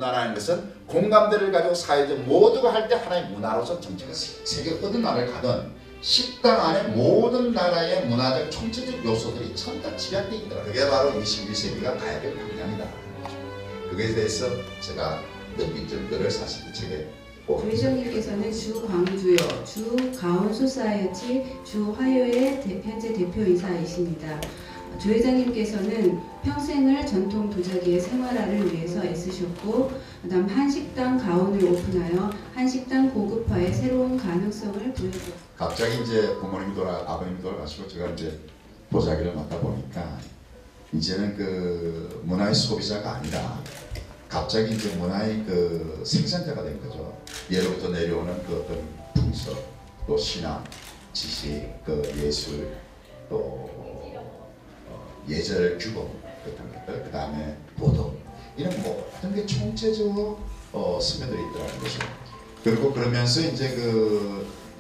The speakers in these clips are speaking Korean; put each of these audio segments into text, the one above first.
문화라는 것은 공감대를 가지고 사회적 모두가 할 때 하나의 문화로서 정체가 세계 어느 나라를 가든 식당 안에 모든 나라의 문화적 총체적 요소들이 전부 다 집약되어 있더라. 그게 바로 21세기가 가야 될 방향이다. 그것에 대해서 제가 느낀 글을 사실 이 책에 조회장님께서는 주 광주요, 주 가온 소사이어티, 주 화요의 현재 대표이사이십니다. 조 회장님께서는 평생을 전통 도자기의 생활화를 위해서 애쓰셨고, 그다음 한식당 가온을 오픈하여 한식당 고급화의 새로운 가능성을 보여줬습니다. 갑자기 이제 부모님이 아버님이 돌아가시고 제가 이제 도자기를 맡다 보니까 이제는 그 문화의 소비자가 아니라 갑자기 이제 문화의 그 생산자가 된 거죠. 예로부터 내려오는 그 어떤 풍습, 또 신앙, 지식, 그 예술, 또 예절 규범 같은 것들, 그 다음에 도덕 이런 모든 게 총체적으로 스며들어 있더라는 거죠. 그리고 그러면서 이제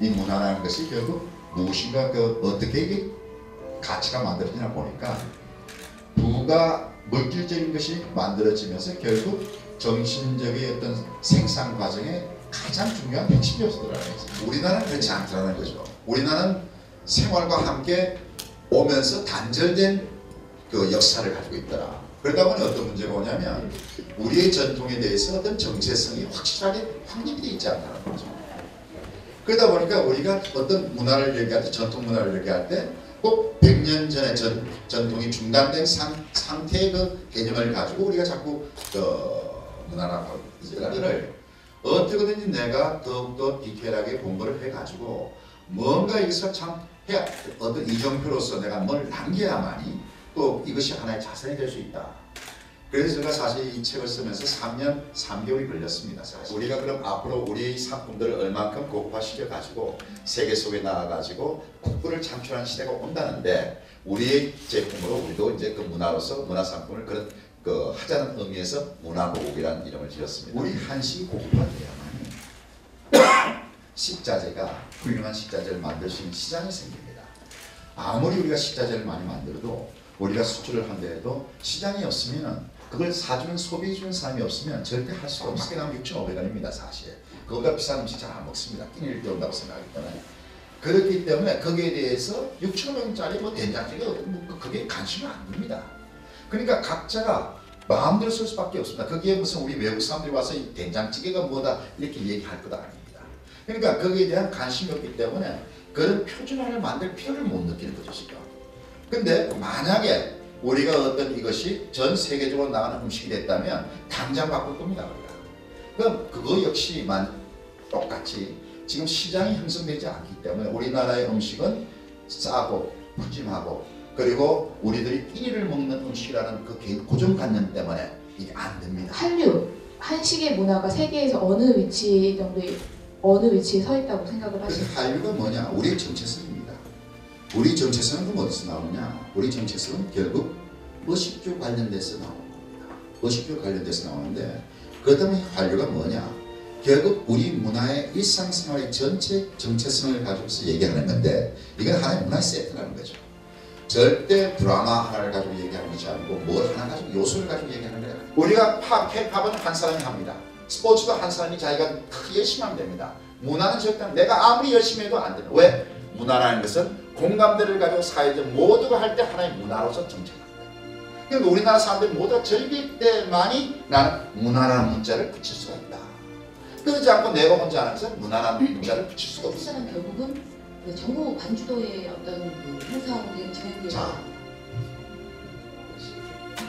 이 문화라는 것이 결국 무엇인가 어떻게 이게 가치가 만들어지나 보니까 부가 물질적인 것이 만들어지면서 결국 정신적인 어떤 생산 과정에 가장 중요한 핵심 요소들이라는 거죠. 우리나라는 그렇지 않다는 거죠. 우리나라는 생활과 함께 오면서 단절된 그 역사를 가지고 있더라. 그러다 보니 어떤 문제가 오냐면 우리의 전통에 대해서 어떤 정체성이 확실하게 확립이 되어 있지 않다는 거죠. 그러다 보니까 우리가 어떤 문화를 얘기할 때, 전통 문화를 얘기할 때 꼭 100년 전에 전통이 중단된 상태의 그 개념을 가지고 우리가 자꾸 문화라고 이들을 어떻게든지 내가 더욱더 디테일하게 공부를 해가지고 뭔가 여기서 참 해야 어떤 이정표로서 내가 뭘 남겨야만이 또 이것이 하나의 자산이 될 수 있다. 그래서 제가 사실 이 책을 쓰면서 3년 3개월이 걸렸습니다. 사실. 우리가 그럼 앞으로 우리의 상품들을 얼만큼 고급화시켜 가지고 세계 속에 나가 가지고 국부를 창출하는 시대가 온다는데 우리의 제품으로 우리도 이제 그 문화로서 문화 상품을 그런 하자는 의미에서 문화고급이라는 이름을 지었습니다. 우리 한식이 고급화돼야만이 식자재가 훌륭한 식자재를 만들 수 있는 시장이 생깁니다. 아무리 우리가 식자재를 많이 만들어도 우리가 수출을 한다 해도 시장이 없으면 그걸 사주는 소비해주는 사람이 없으면 절대 할 수가 없어요. 그냥 6,500원입니다 사실. 그거보다 비싼 음식 잘 안 먹습니다. 끼니를 때운다고 생각하기 때문에. 그렇기 때문에 거기에 대해서 6,500원짜리 된장찌개 그게 관심을 안 둡니다. 그러니까 각자가 마음대로 쓸 수밖에 없습니다. 거기에 무슨 우리 외국 사람들이 와서 이 된장찌개가 뭐다 이렇게 얘기할 것 아닙니다. 그러니까 거기에 대한 관심이 없기 때문에 그런 표준화를 만들 필요를 못 느끼는 거죠 지금. 근데 만약에 우리가 어떤 이것이 전 세계적으로 나가는 음식이 됐다면 당장 바꿀 겁니다 우리가. 그럼 그거 역시만 똑같이 지금 시장이 형성되지 않기 때문에 우리나라의 음식은 싸고 푸짐하고 그리고 우리들이 끼니를 먹는 음식이라는 그 고정관념 때문에 이게 안 됩니다. 한식의 문화가 세계에서 어느 위치에 서 있다고 생각을 하시나요? 한류가 뭐냐? 우리의 정체성입니다. 우리 정체성은 그럼 어디서 나오냐? 우리 정체성은 결국 의식주 관련돼서 나오는 겁니다. 의식주 관련돼서 나오는데 그렇다면 한류가 뭐냐? 결국 우리 문화의 일상생활의 전체 정체성을 가지고서 얘기하는 건데 이건 하나의 문화 세트라는 거죠. 절대 드라마 하나를 가지고 얘기하는 것이 아니고 뭘 하나 가지고 요소를 가지고 얘기하는 거예요. 우리가 힙합은 한 사람이 합니다. 스포츠도 한 사람이 자기가 열심히 하면 됩니다. 문화는 절대 내가 아무리 열심히 해도 안 됩니다. 왜? 문화라는 것은 공감대를 가지고 사회적 모두가 할 때 하나의 문화로서 정체합니다. 그러니까 우리나라 사람들이 모두가 즐길 때만이 나는 문화라는 문자를 붙일 수가 있다. 그러지 않고 내가 혼자 하면서 문화라는 문자를 붙일 수가 없어요. 시장은 결국은 전국 관주도의 어떤 행사들이 진행되는. 자,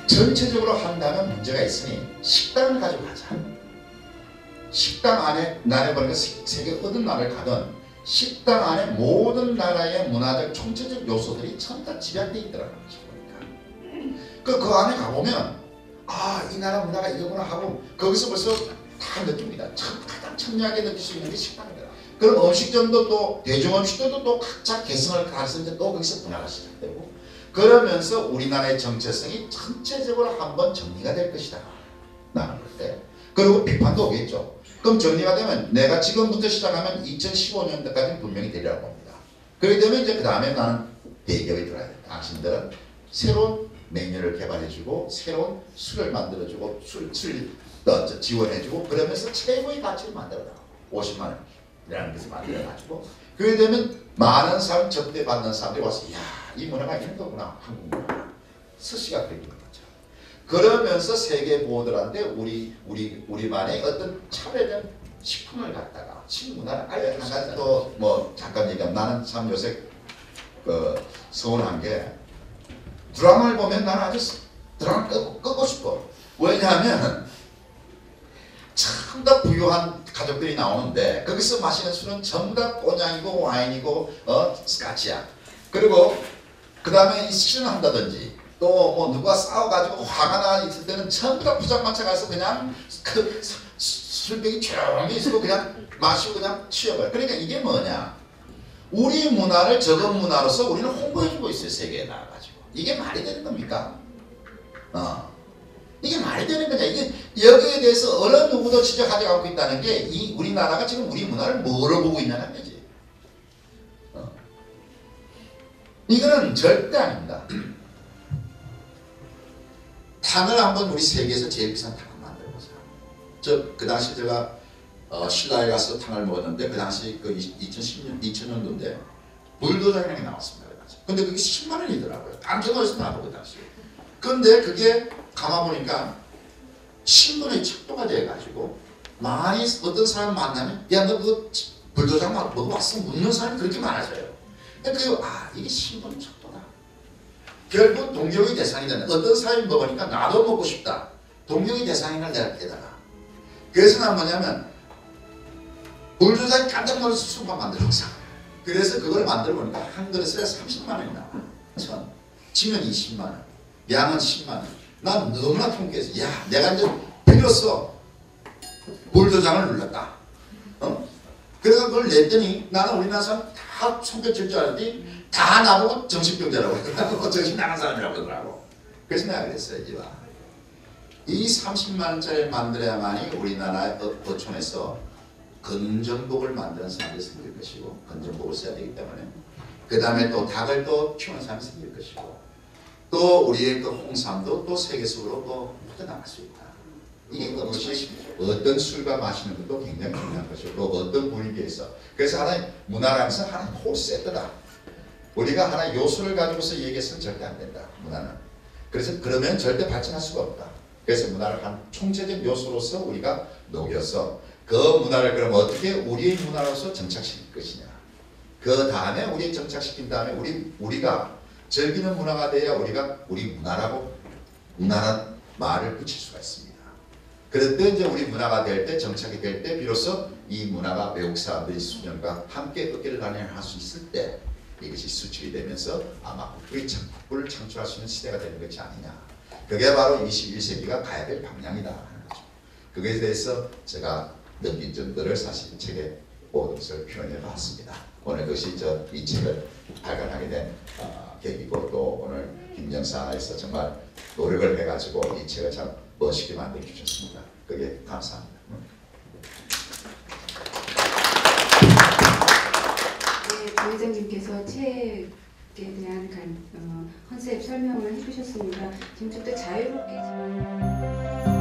전체적으로 한다면 문제가 있으니 식당을 가지고 가자. 식당 안에 나라에 보니까 세계 어떤 나라를 가든 식당 안에 모든 나라의 문화적 총체적 요소들이 전부 다 집약되어 있더라는 거죠. 그 안에 가보면 이 나라 문화가 이거구나 하고 거기서 벌써 다 느낍니다. 가장 청량하게 느낄 수 있는 게 식당이다. 그럼 음식점도 또 대중음식들도 또 각자 개성을 가르치는데 또 거기서 문화가 시작되고 그러면서 우리나라의 정체성이 전체적으로 한번 정리가 될 것이다. 나는 볼 때. 그리고 비판도 오겠죠. 그럼 정리가 되면 내가 지금부터 시작하면 2015년도까지는 분명히 되리라고 봅니다. 그렇게 되면 이제 그 다음에 나는 대기업이 들어야 돼. 당신들은 새로운 메뉴를 개발해주고 새로운 술을 만들어주고 술 지원해주고 그러면서 최고의 가치를 만들어라. 50만 원이라는 것을 만들어가지고 그게 되면 많은 사람 접대받는 사람들이 와서 야, 이 문화가 있는 거구나. 한국 문화. 스시가 되는 거죠. 그러면서 세계 보호들한테 우리만의 어떤 차별된 식품을 갖다가 식문화를 알려주는 한 가지 또 뭐 잠깐 얘기하면 나는 참 요새 서운한 게 드라마를 보면 나는 아주 드라마 끄고 싶어. 왜냐하면 참 더 부유한 가족들이 나오는데 거기서 마시는 술은 전부 다 꼬냑이고 와인이고 스카치야. 그리고 그 다음에 시즌을 한다든지 또 뭐 누가 싸워가지고 화가 나 있을 때는 전부 다 부장마차 가서 그냥 그 술병이 조용히 있고 그냥 마시고 그냥 취해버려. 그러니까 이게 뭐냐? 우리 문화를 저건 문화로서 우리는 홍보해주고 있어요. 세계에 나가가지고. 이게 말이 되는 겁니까? 이게 말이 되는 거냐? 이게 여기에 대해서 어느 누구도 지적하지 않고 있다는 게 이 우리나라가 지금 우리 문화를 뭐로 보고 있냐는 거지. 이거는 절대 아닙니다. 탕을 한번 우리 세계에서 제일 비싼 탕을 만들어보자. 그 당시 제가 신라에 가서 탕을 먹었는데 그 당시 그 2000년도인데 불도장이라는 게 나왔습니다. 근데 그게 10만 원이더라고요. 깜짝 놀라서 나보고 그 당시. 근데 그게 가만보니까 신분의 척도가 돼가지고 많이 어떤 사람 만나면 야 너 그 불도장 먹어봤어? 묻는 사람이 그렇게 많아져요. 그러니까 이게 신분의 척도다. 결국 동경의 대상이 되는 어떤 사람이 먹으니까 나도 먹고 싶다. 동경의 대상인을 내가 깨달아. 그래서 난 뭐냐면 불도장이 깜짝 놀라서 술만 만들었어. 그래서 그걸 만들어 보니까 한 그릇에 30만 원이 나와. 치면 20만 원. 양은 10만 원. 난 너무나 통쾌해서 야 내가 이제 빌렸어. 불도장을 눌렀다. 그래서 그걸 냈더니 나는 우리나라 사람 다 손뼉 칠 줄 알았더니 다 나보고 정신병자라고 그러더라고. 정신 나간 사람이라고 그러더라고. 그래서 내가 그랬어요. 이 30만 원짜리를 만들어야만이 우리나라 어촌에서 건전복을 만드는 사람들이 생길 것이고 건전복을 써야 되기 때문에 그 다음에 또 닭을 또 키우는 사람이 생길 것이고 또 우리의 그 홍삼도 또 세계 속으로 또 퍼져나갈 수 있다. 이게 그것이 어떤 술과 마시는 것도 굉장히 중요한 것이고 또 어떤 분위기에서 그래서 하나의 문화라면서 하나의 홀 세트다. 우리가 하나의 요소를 가지고서 얘기해서는 절대 안 된다. 문화는. 그래서 그러면 절대 발전할 수가 없다. 그래서 문화를 한 총체적 요소로서 우리가 녹여서 그 문화를 그럼 어떻게 우리의 문화로서 정착시킬 것이냐. 그 다음에 우리 정착시킨 다음에 우리가 즐기는 문화가 돼야 우리가 우리 문화라고 문화란 말을 붙일 수가 있습니다. 그럴 때 이제 우리 문화가 될 때 정착이 될 때 비로소 이 문화가 외국 사람들이 수년과 함께 어깨를 나란히 할 수 있을 때 이것이 수출이 되면서 아마 국부를 창출할 수 있는 시대가 되는 것이 아니냐. 그게 바로 21세기가 가야 될 방향이다 하는 거죠. 그것에 대해서 제가 느낀 점들을 사실 책에 모든 것을 표현해 봤습니다. 오늘 그것이 이 책을 발간하게 된 계기고 또 오늘 김정사에서 정말 노력을 해가지고 이 책을 참 멋있게 만들어 주셨습니다. 그게 감사합니다. 네, 부회장님께서 책에 대한 컨셉 설명을 해주셨습니다. 지금 좀 더 자유롭게